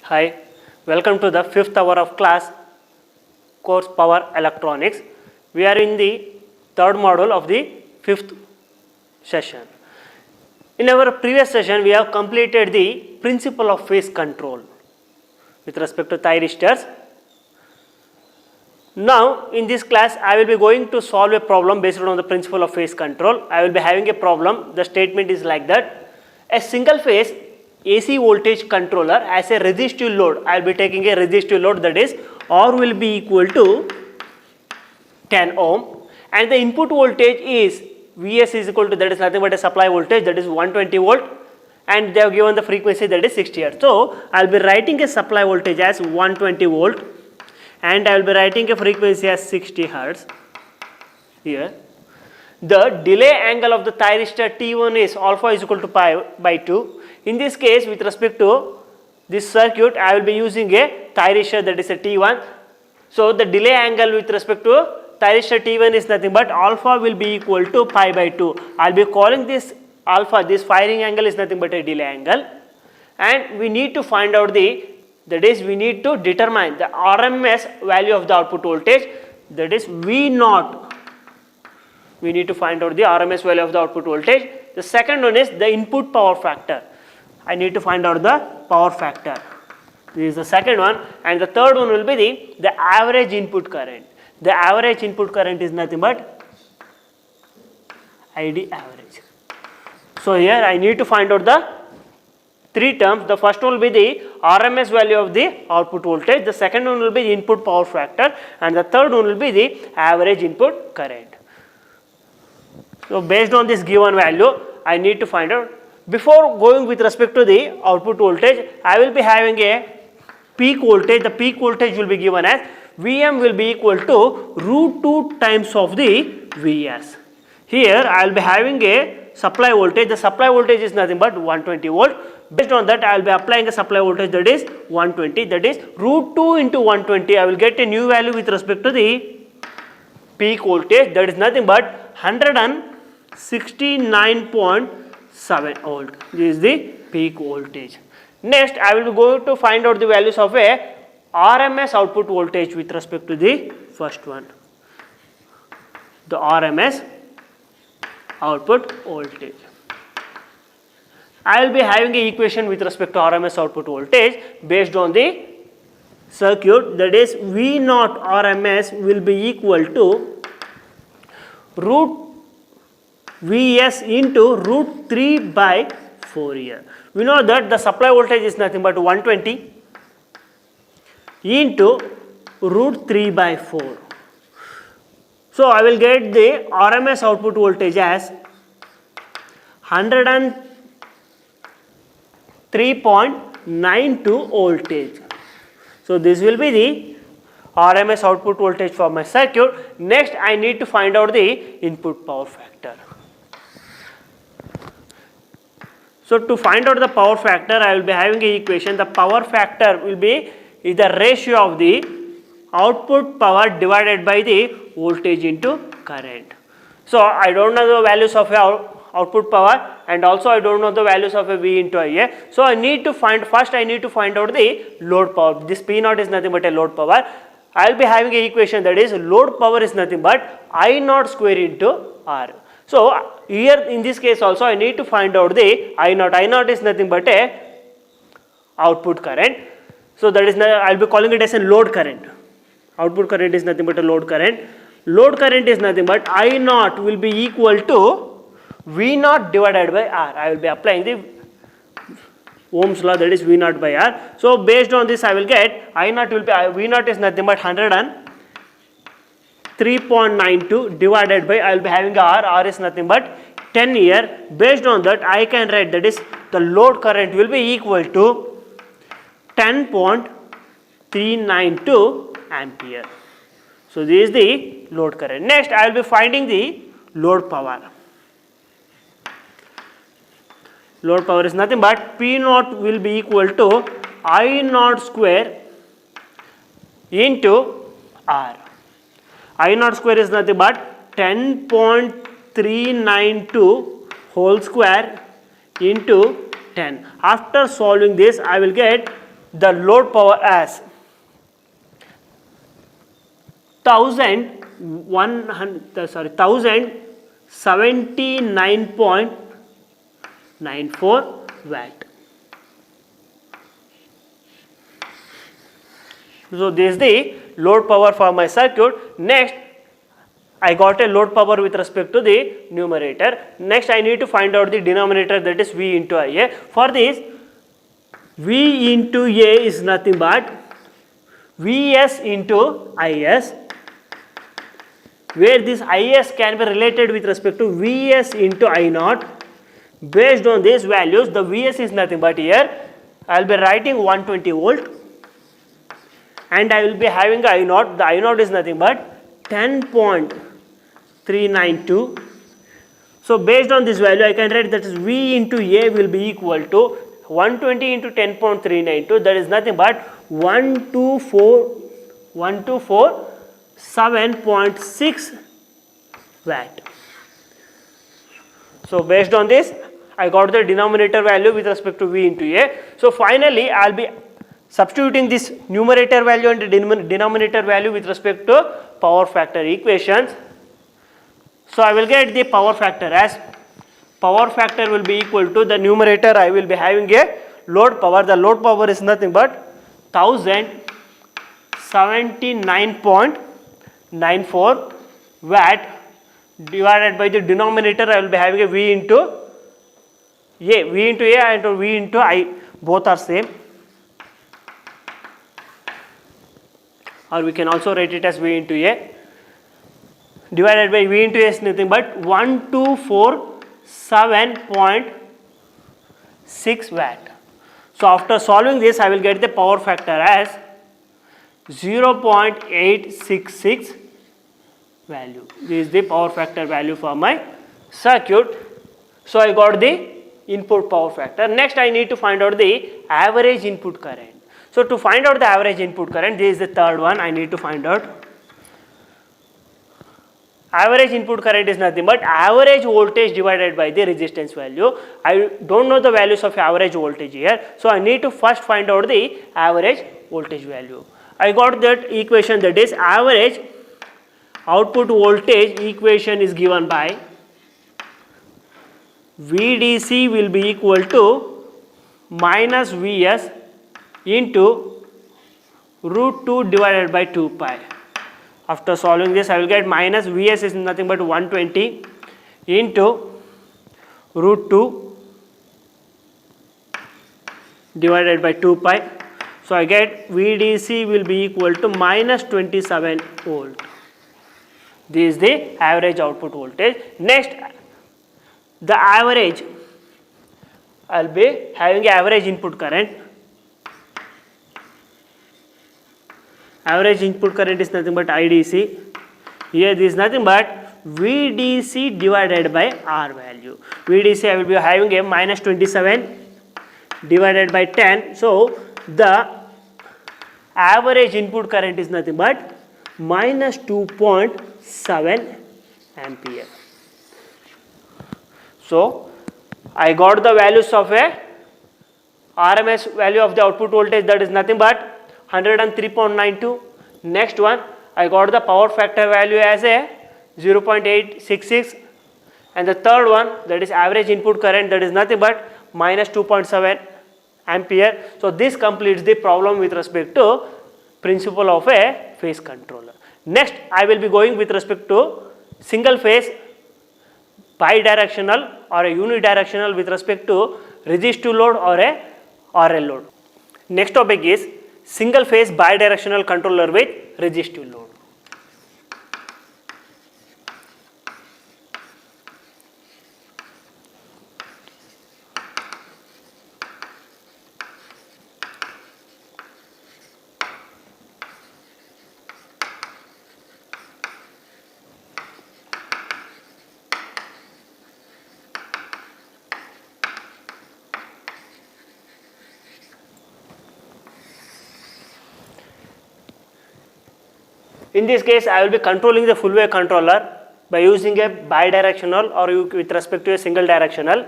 Hi, welcome to the 5th hour of class course Power Electronics. We are in the third module of the 5th session. In our previous session, we have completed the principle of phase control with respect to thyristors. Now, in this class, I will be going to solve a problem based on the principle of phase control. I will be having a problem. The statement is like that. A single phase AC voltage controller as a resistive load. I will be taking a resistive load, that is R will be equal to 10 ohm, and the input voltage is Vs is equal to, that is nothing but a supply voltage, that is 120 volt, and they have given the frequency, that is 60 Hz. So, I will be writing a supply voltage as 120 volt and I will be writing a frequency as 60 Hz here. The delay angle of the thyristor T1 is alpha is equal to pi by 2. In this case, with respect to this circuit, I will be using a thyristor, that is a T1. So, the delay angle with respect to thyristor T1 is nothing but alpha will be equal to pi by 2. I will be calling this alpha, this firing angle is nothing but a delay angle, and we need to find out that is we need to determine the RMS value of the output voltage, that is V0. We need to find out the RMS value of the output voltage. The second one is the input power factor. I need to find out the power factor. This is the second one, and the third one will be the average input current. The average input current is nothing but ID average. So here I need to find out the three terms. The first one will be the RMS value of the output voltage, the second one will be the input power factor, and the third one will be the average input current. So based on this given value, I need to find out. Before going with respect to the output voltage, I will be having a peak voltage. The peak voltage will be given as Vm will be equal to root 2 times of the Vs. Here I will be having a supply voltage. The supply voltage is nothing but 120 volt. Based on that, I will be applying a supply voltage, that is 120, that is root 2 into 120. I will get a new value with respect to the peak voltage, that is nothing but 169.7 volt. This is the peak voltage. Next, I will be going to find out the values of a RMS output voltage with respect to the first one. The RMS output voltage. I will be having an equation with respect to RMS output voltage based on the circuit, that is V0 RMS will be equal to root Vs into root 3 by 4 here. We know that the supply voltage is nothing but 120 into root 3 by 4. So, I will get the RMS output voltage as 103.92 voltage. So, this will be the RMS output voltage for my circuit. Next, I need to find out the input power factor. So, to find out the power factor, I will be having an equation. The power factor will be the ratio of the output power divided by the voltage into current. So, I don't know the values of output power, and also I don't know the values of a V into IA. So, I need to find out the load power. This P0 is nothing but a load power. I will be having an equation, that is load power is nothing but I0 square into R. So, here in this case also I need to find out the I0. I0 is nothing but a output current. So, that is I will be calling it as a load current. Output current is nothing but a load current. Load current is nothing but I0 will be equal to V0 divided by R. I will be applying the Ohm's law, that is V0 by R. So, based on this I will get I0 will be V0 is nothing but 103.92 divided by, I will be having R. R is nothing but 10 here. Based on that, I can write, that is the load current will be equal to 10.392 ampere. So, this is the load current. Next, I will be finding the load power. Load power is nothing but P0 will be equal to I0 square into R. I0 square is nothing but 10.392 whole square into 10. After solving this, I will get the load power as 1079.94 watt. So this is the load power for my circuit. Next, I got a load power with respect to the numerator. Next, I need to find out the denominator, that is V into IA. For this, V into A is nothing but Vs into Is, where this Is can be related with respect to Vs into I0. Based on these values, the Vs is nothing but here I will be writing 120 volt, and I will be having I0. The I0 is nothing but 10.392. So based on this value, I can write that is V into A will be equal to 120 into 10.392, that is nothing but 1247.6 watt. So based on this, I got the denominator value with respect to V into A. So finally, I will be substituting this numerator value and the denominator value with respect to power factor equations. So I will get the power factor as power factor will be equal to the numerator. I will be having a load power. The load power is nothing but 1079.94 watt divided by the denominator. I will be having a V into A. V into A and V into I, both are same. Or we can also write it as V into A divided by V into A is nothing but 1247.6 watt. So after solving this, I will get the power factor as 0.866 value. This is the power factor value for my circuit. So I got the input power factor. Next, I need to find out the average input current. So to find out the average input current, this is the third one I need to find out. Average input current is nothing but average voltage divided by the resistance value. I don't know the values of average voltage here, so I need to first find out the average voltage value. I got that equation, that is average output voltage equation is given by VDC will be equal to minus Vs into root 2 divided by 2 pi. After solving this, I will get minus Vs is nothing but 120 into root 2 divided by 2 pi. So I get VDC will be equal to minus 27 volt. This is the average output voltage. Next, the average, I will be having average input current. Average input current is nothing but IDC. Here this is nothing but VDC divided by R value. VDC I will be having a minus 27 divided by 10. So the average input current is nothing but minus 2.7 ampere. So I got the values of a RMS value of the output voltage, that is nothing but 103.92. Next one, I got the power factor value as a 0.866, and the third one, that is average input current, that is nothing but minus 2.7 ampere. So this completes the problem with respect to principle of a phase controller. Next, I will be going with respect to single phase, bidirectional or a unidirectional with respect to resistive load or a RL load. Next topic is single phase bidirectional controller with resistive load. In this case, I will be controlling the full wave controller by using a bidirectional or with respect to a single directional.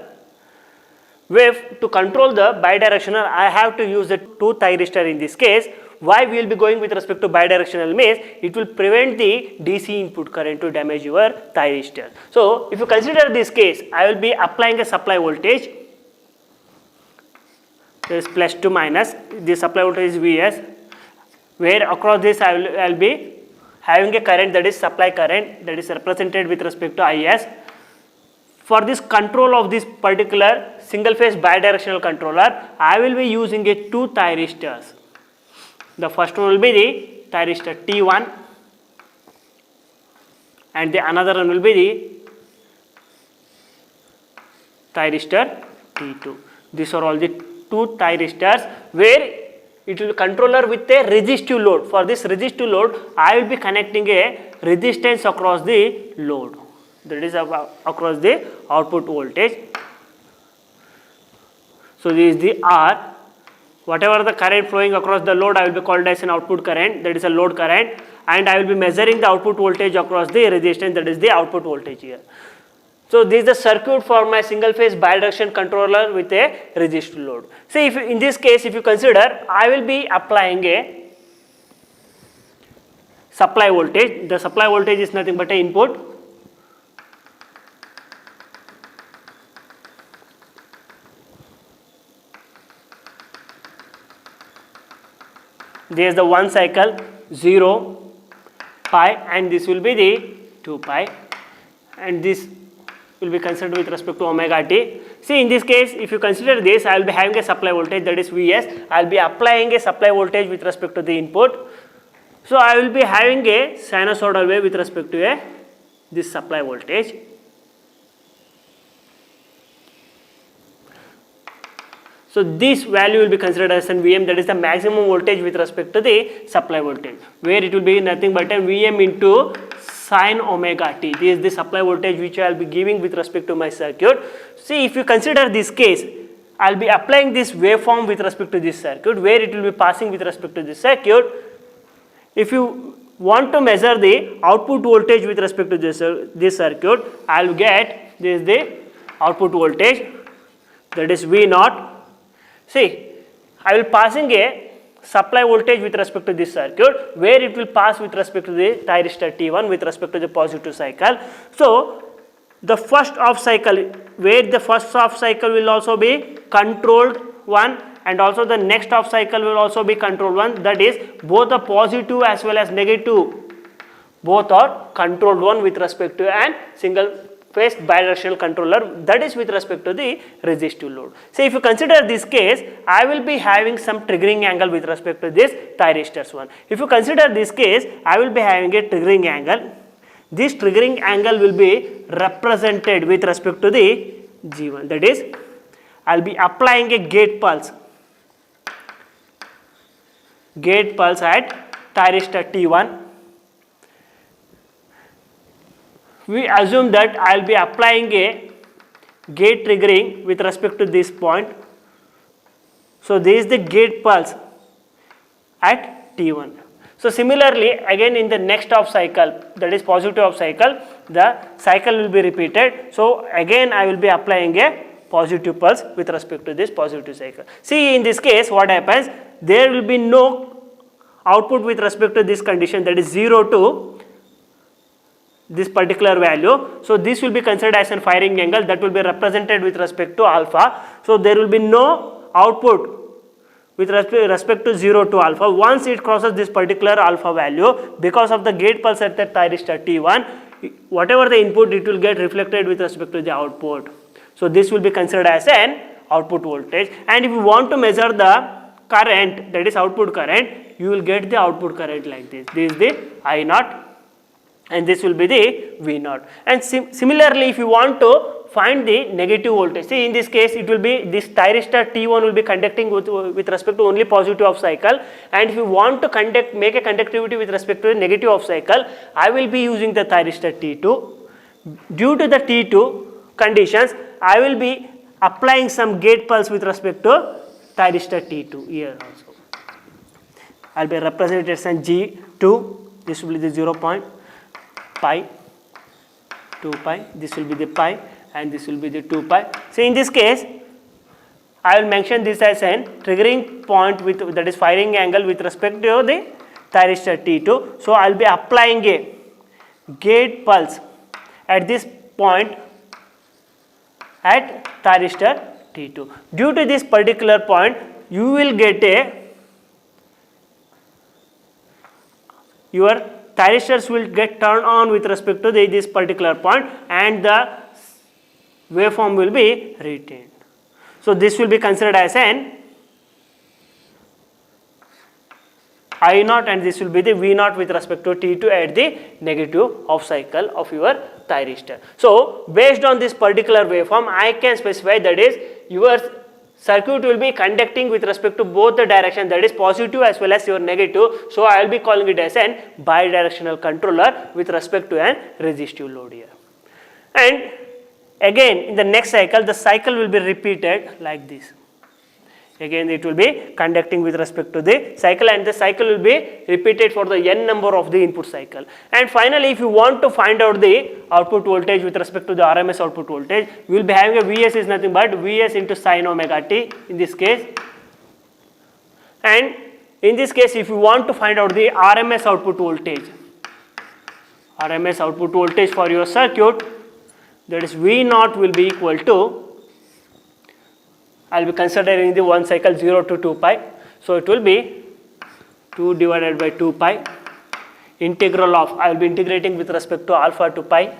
wave to control the bidirectional, I have to use the 2 thyristor in this case. Why we will be going with respect to bidirectional means it will prevent the DC input current to damage your thyristor. So if you consider this case, I will be applying a supply voltage. There is plus to minus. The supply voltage is Vs, where across this I will be having a current, that is supply current, that is represented with respect to Is. For this control of this particular single phase bidirectional controller, I will be using a 2 thyristors. The first one will be the thyristor T1 and the another one will be the thyristor T2. These are all the 2 thyristors where it will be controller with a resistive load. For this resistive load, I will be connecting a resistance across the load, that is across the output voltage. So this is the R. Whatever the current flowing across the load, I will be called as an output current, that is a load current, and I will be measuring the output voltage across the resistance, that is the output voltage here. So this is the circuit for my single phase bidirectional controller with a resistive load. See, if in this case, if you consider, I will be applying a supply voltage. The supply voltage is nothing but an input. There is the 1 cycle 0 pi and this will be the 2 pi and this will be considered with respect to omega t. See, in this case, if you consider this, I will be having a supply voltage, that is Vs. I will be applying a supply voltage with respect to the input. So I will be having a sinusoidal wave with respect to this supply voltage. So this value will be considered as an Vm, that is the maximum voltage with respect to the supply voltage, where it will be nothing but a Vm into sin omega t. This is the supply voltage which I will be giving with respect to my circuit. See, if you consider this case, I will be applying this waveform with respect to this circuit, where it will be passing with respect to this circuit. If you want to measure the output voltage with respect to this circuit, I will get this is the output voltage, that is V naught. See, I will passing a supply voltage with respect to this circuit, where it will pass with respect to the thyristor T1 with respect to the positive cycle. So the first off cycle, where the first off cycle will also be controlled one, and also the next off cycle will also be controlled one, that is both the positive as well as negative, both are controlled one with respect to an single phase bidirectional controller, that is with respect to the resistive load. So if you consider this case, I will be having some triggering angle with respect to this thyristors one. If you consider this case, I will be having a triggering angle. This triggering angle will be represented with respect to the G1, that is I will be applying a gate pulse at thyristor T1. We assume that I will be applying a gate triggering with respect to this point. So this is the gate pulse at T1. So similarly, again in the next off cycle, that is positive off cycle, the cycle will be repeated. So again I will be applying a positive pulse with respect to this positive cycle. See, in this case what happens, there will be no output with respect to this condition, that is 0 to this particular value. So this will be considered as a firing angle, that will be represented with respect to alpha. So there will be no output with respect to 0 to alpha. Once it crosses this particular alpha value, because of the gate pulse at the thyristor T1, whatever the input, it will get reflected with respect to the output. So this will be considered as an output voltage. And if you want to measure the current, that is output current, you will get the output current like this. This is the I naught and this will be the V naught. And similarly, if you want to find the negative voltage, see, in this case it will be this thyristor T1 will be conducting with respect to only positive off cycle, and if you want to make a conductivity with respect to the negative off cycle, I will be using the thyristor T2. Due to the T2 conditions, I will be applying some gate pulse with respect to thyristor T2 here also. I will be represented as G2, this will be the 0 point pi, 2 pi, this will be the pi, and this will be the 2 pi. So in this case, I will mention this as an triggering point with, that is firing angle with respect to the thyristor T2. So I will be applying a gate pulse at this point at thyristor T2. Due to this particular point, you will get your thyristors will get turned on with respect to this particular point, and the waveform will be retained. So this will be considered as an I naught, and this will be the V naught with respect to T2 at the negative half cycle of your thyristor. So based on this particular waveform, I can specify that is your circuit will be conducting with respect to both the direction, that is positive as well as your negative. So I will be calling it as an bidirectional controller with respect to an resistive load here. And again in the next cycle, the cycle will be repeated like this. Again it will be conducting with respect to the cycle, and the cycle will be repeated for the n number of the input cycle. And finally, if you want to find out the output voltage with respect to the RMS output voltage, we will be having a Vs is nothing but Vs into sin omega t in this case. And in this case, if you want to find out the RMS output voltage for your circuit, that is V naught will be equal to, I will be considering the one cycle 0 to 2 pi. So it will be 2 divided by 2 pi integral of, I will be integrating with respect to alpha to pi,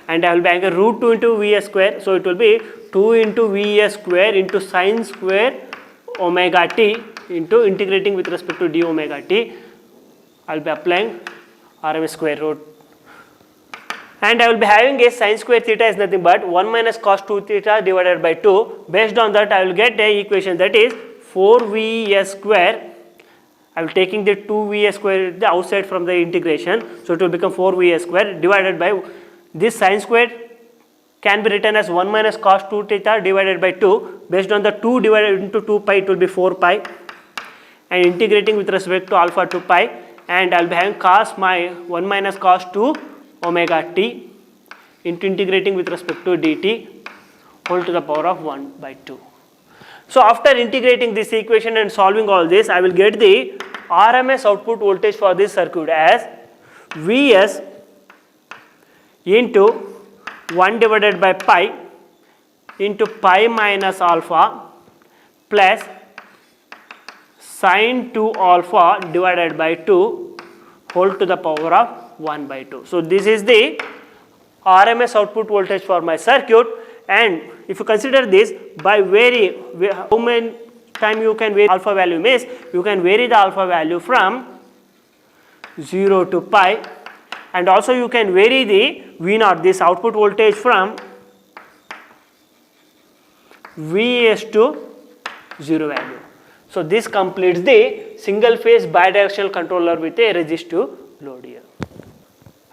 and I will be having a root 2 into Vs square. So it will be 2 into Vs square into sin square omega t into integrating with respect to d omega t. I will be applying RMS square root. And I will be having a sin square theta is nothing but 1 minus cos 2 theta divided by 2. Based on that, I will get a equation that is 4Vs square. I will taking the 2Vs square the outside from the integration. So it will become 4Vs square divided by this sin square can be written as 1 minus cos 2 theta divided by 2. Based on the 2 divided into 2 pi, it will be 4 pi. And integrating with respect to alpha to pi, and I will be having cos my 1 minus cos 2 omega t into integrating with respect to dt whole to the power of 1 by 2. So after integrating this equation and solving all this, I will get the RMS output voltage for this circuit as Vs into 1 divided by pi into pi minus alpha plus sin 2 alpha divided by 2 whole to the power of 1 by 2. So this is the RMS output voltage for my circuit, and if you consider this by vary, how many time you can vary alpha value means you can vary the alpha value from 0 to pi, and also you can vary the V naught, this output voltage, from Vs to 0 value. So this completes the single phase bidirectional controller with a resistive load here.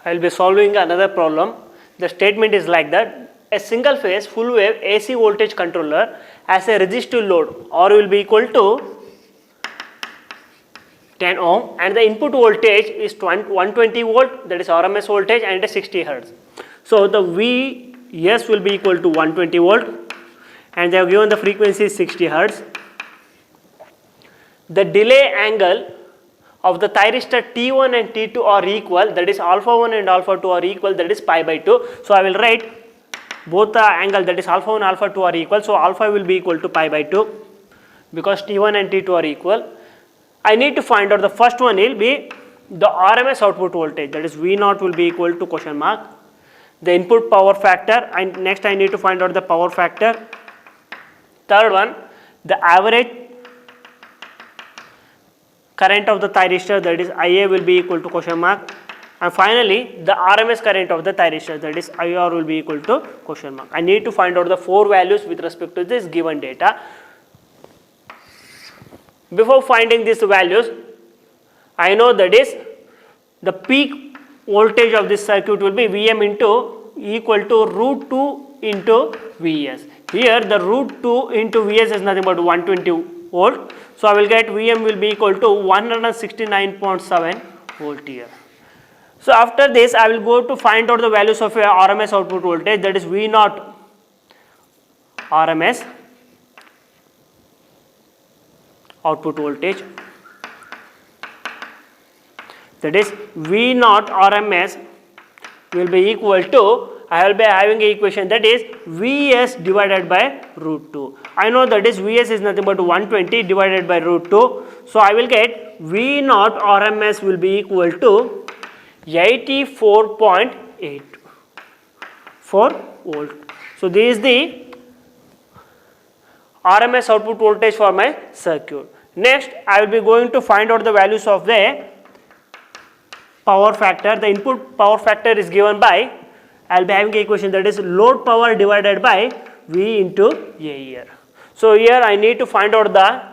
I will be solving another problem. The statement is like that: a single phase full wave AC voltage controller has a resistive load R will be equal to 10 ohm, and the input voltage is 120 volt, that is RMS voltage, and 60 hertz. So the Vs will be equal to 120 volt, and they have given the frequency is 60 hertz. The delay angle of the thyristor T1 and T2 are equal, that is alpha 1 and alpha 2 are equal, that is pi by 2. So I will write both the angle, that is alpha 1 alpha 2 are equal, so alpha will be equal to pi by 2 because T1 and T2 are equal. I need to find out, the first one will be the RMS output voltage, that is V naught will be equal to question mark, the input power factor, and next I need to find out the power factor. Third one, the average current of the thyristor, that is IA will be equal to question mark, and finally the RMS current of the thyristor, that is IR will be equal to question mark. I need to find out the 4 values with respect to this given data. Before finding these values, I know that is the peak voltage of this circuit will be Vm into equal to root 2 into Vs. Here the root 2 into Vs is nothing but 120 volt. So I will get Vm will be equal to 169.7 volt here. So after this I will go to find out the values of a RMS output voltage, that is V naught RMS output voltage, that is V naught RMS will be equal to, I will be having a equation that is Vs divided by root 2. I know that is Vs is nothing but 120 divided by root 2. So I will get V naught RMS will be equal to 84.84 volt. So this is the RMS output voltage for my circuit. Next, I will be going to find out the values of the power factor. The input power factor is given by, I will be having an equation that is load power divided by V into A here. So here I need to find out the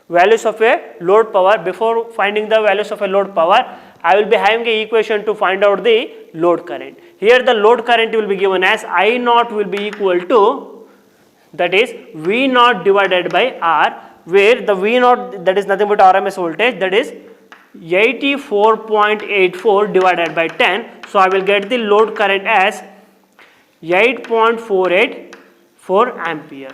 values of a load power. Before finding the values of a load power, I will be having an equation to find out the load current. Here the load current will be given as I naught will be equal to, that is V naught divided by R, where the V naught, that is nothing but RMS voltage, that is 84.84 divided by 10. So I will get the load current as 8.484 ampere.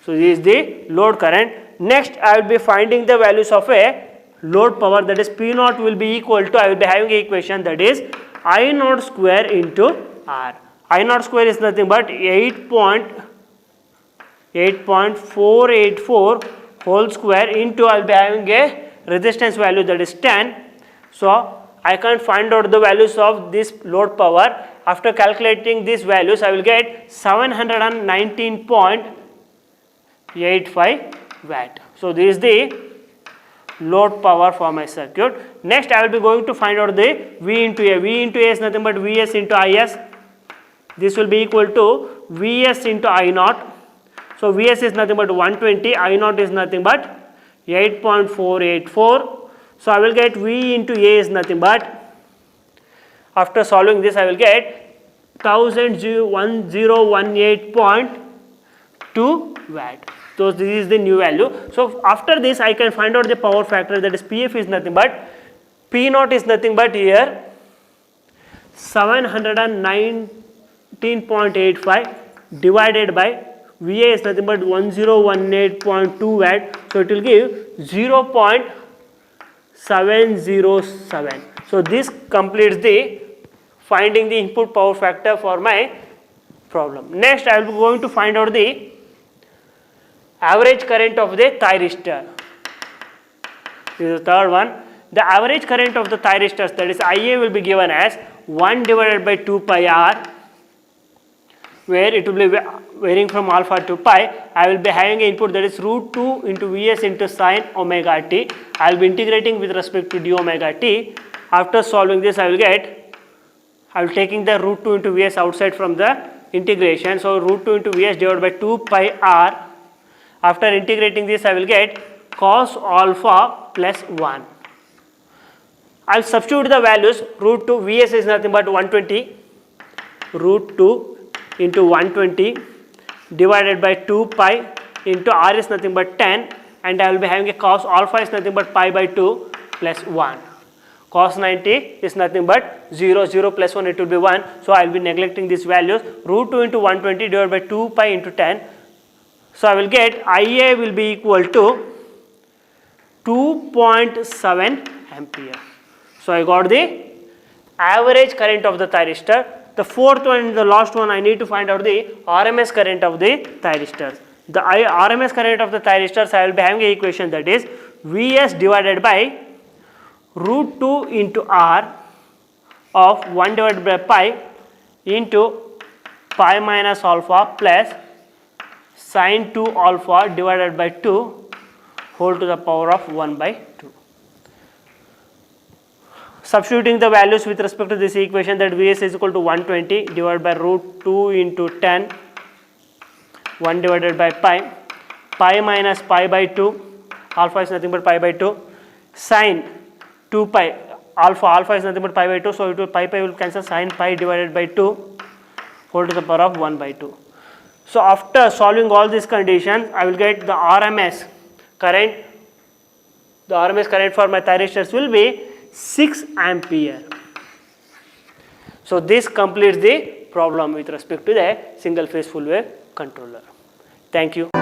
So this is the load current. Next I will be finding the values of a load power, that is P naught will be equal to, I will be having an equation that is I naught square into R. I naught square is nothing but 8.484 whole square into, I will be having a resistance value that is 10. So I can find out the values of this load power. After calculating these values, I will get 719.85 watt. So this is the load power for my circuit. Next I will be going to find out the V into A. V into A is nothing but Vs into Is. This will be equal to Vs into I naught. So Vs is nothing but 120, I naught is nothing but 8.484. So I will get V into A is nothing but, after solving this I will get 1018.2 watt. So this is the new value. So after this I can find out the power factor, that is PF is nothing but, P naught is nothing but here 719.85 divided by VA is nothing but 1018.2 watt. So it will give 0.707. So this completes the finding the input power factor for my problem. Next I will be going to find out the average current of the thyristor. This is the third one. The average current of the thyristors, that is IA, will be given as 1 divided by 2 pi R, where it will be varying from alpha to pi. I will be having an input that is root 2 into Vs into sine omega t. I will be integrating with respect to d omega t. After solving this I will taking the root 2 into Vs outside from the integration. So root 2 into Vs divided by 2 pi R. After integrating this I will get cos alpha plus 1. I will substitute the values. Root 2 Vs is nothing but 120, root 2 into 120 divided by 2 pi into R is nothing but 10, and I will be having a cos alpha is nothing but pi by 2 plus 1. Cos 90 is nothing but 0, 0 plus 1, it will be 1. So I will be neglecting these values. Root 2 into 120 divided by 2 pi into 10. So I will get IA will be equal to 2.7 ampere. So I got the average current of the thyristor. The fourth one and the last one, I need to find out the RMS current of the thyristors. The RMS current of the thyristors, I will be having an equation that is Vs divided by root 2 into R of 1 divided by pi into pi minus alpha plus sine 2 alpha divided by 2 whole to the power of 1 by 2. Substituting the values with respect to this equation, that Vs is equal to 120 divided by root 2 into 10, 1 divided by pi minus pi by 2, alpha is nothing but pi by 2, sine 2 pi, alpha is nothing but pi by 2, so it will pi will cancel, sine pi divided by 2 whole to the power of 1 by 2. So after solving all these conditions, I will get the RMS current. The RMS current for my thyristors will be 6 ampere. So this completes the problem with respect to the single phase full wave controller. Thank you.